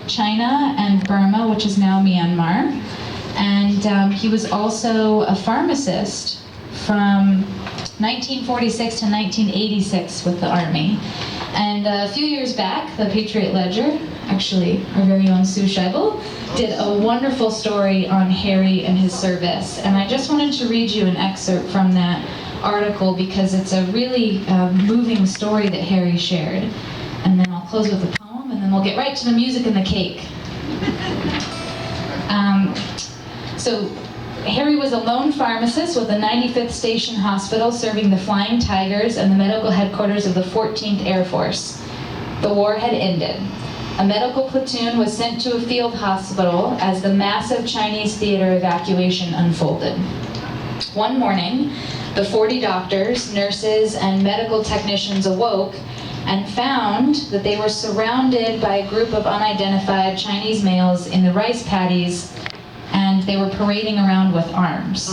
China and Burma, which is now Myanmar. And he was also a pharmacist from 1946 to 1986 with the Army. And a few years back, the Patriot Ledger, actually our very own Sue Scheibel, did a wonderful story on Harry and his service. And I just wanted to read you an excerpt from that article because it's a really moving story that Harry shared. And then I'll close with a poem, and then we'll get right to the music and the cake. So Harry was a lone pharmacist with the 95th Station Hospital serving the Flying Tigers and the medical headquarters of the 14th Air Force. The war had ended. A medical platoon was sent to a field hospital as the massive Chinese theater evacuation unfolded. One morning, the 40 doctors, nurses, and medical technicians awoke and found that they were surrounded by a group of unidentified Chinese males in the rice paddies, and they were parading around with arms.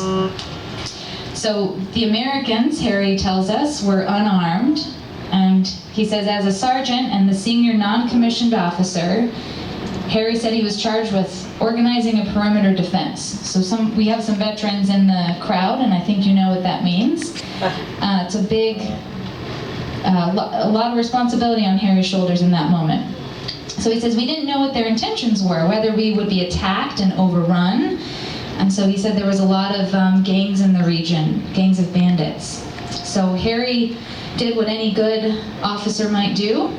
So the Americans, Harry tells us, were unarmed, and he says as a sergeant and the senior non-commissioned officer, Harry said he was charged with organizing a perimeter defense. So we have some veterans in the crowd, and I think you know what that means. It's a big, a lot of responsibility on Harry's shoulders in that moment. So he says we didn't know what their intentions were, whether we would be attacked and overrun. And so he said there was a lot of gangs in the region, gangs of bandits. So Harry did what any good officer might do.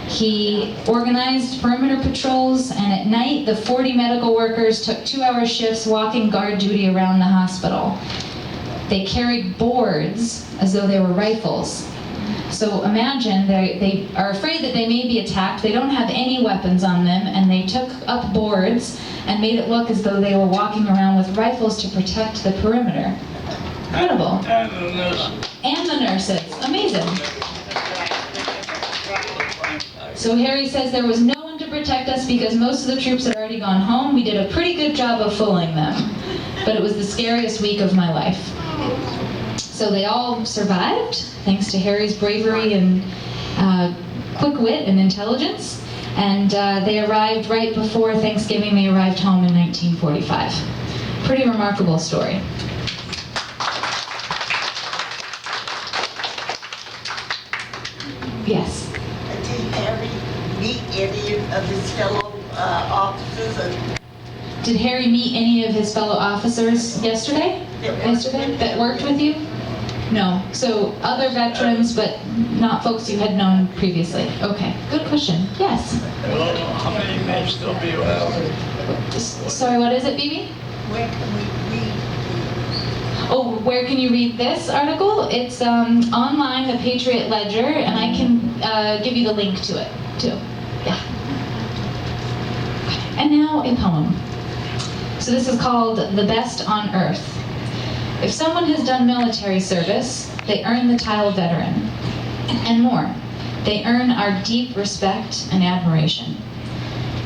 He organized perimeter patrols, and at night the 40 medical workers took 2-hour shifts walking guard duty around the hospital. They carried boards as though they were rifles. So imagine they are afraid that they may be attacked. They don't have any weapons on them, and they took up boards and made it look as though they were walking around with rifles to protect the perimeter. Incredible. And the nurses. And the nurses. Amazing. So Harry says there was no one to protect us because most of the troops had already gone home. We did a pretty good job of fooling them, but it was the scariest week of my life. So they all survived, thanks to Harry's bravery and quick wit and intelligence. And they arrived right before Thanksgiving. They arrived home in 1945. Pretty remarkable story. Yes? Did Harry meet any of his fellow officers? Did Harry meet any of his fellow officers yesterday? That worked with you? No. So other veterans, but not folks you had known previously. Okay. Good question. Yes? Well, how many may still be around? Sorry, what is it, Bibi? Where can we read? Oh, where can you read this article? It's online, the Patriot Ledger, and I can give you the link to it, too. Yeah. And now a poem. So this is called The Best on Earth. If someone has done military service, they earn the title veteran, and more. They earn our deep respect and admiration.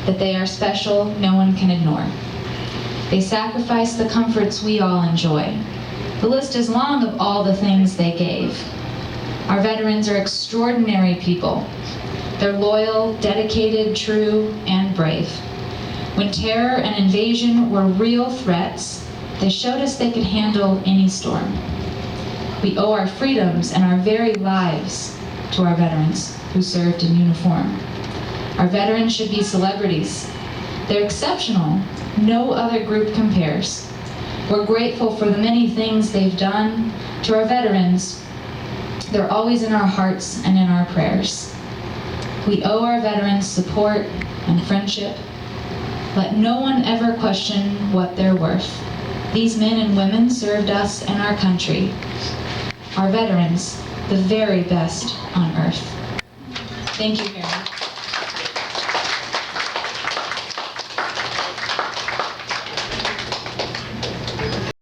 That they are special, no one can ignore. They sacrifice the comforts we all enjoy. The list is long of all the things they gave. Our veterans are extraordinary people. They're loyal, dedicated, true, and brave. When terror and invasion were real threats, they showed us they could handle any storm. We owe our freedoms and our very lives to our veterans who served in uniform. Our veterans should be celebrities. They're exceptional. No other group compares. We're grateful for the many things they've done. To our veterans, they're always in our hearts and in our prayers. We owe our veterans support and friendship. Let no one ever question what they're worth. These men and women served us and our country. Our veterans, the very best on earth. Thank you, Harry.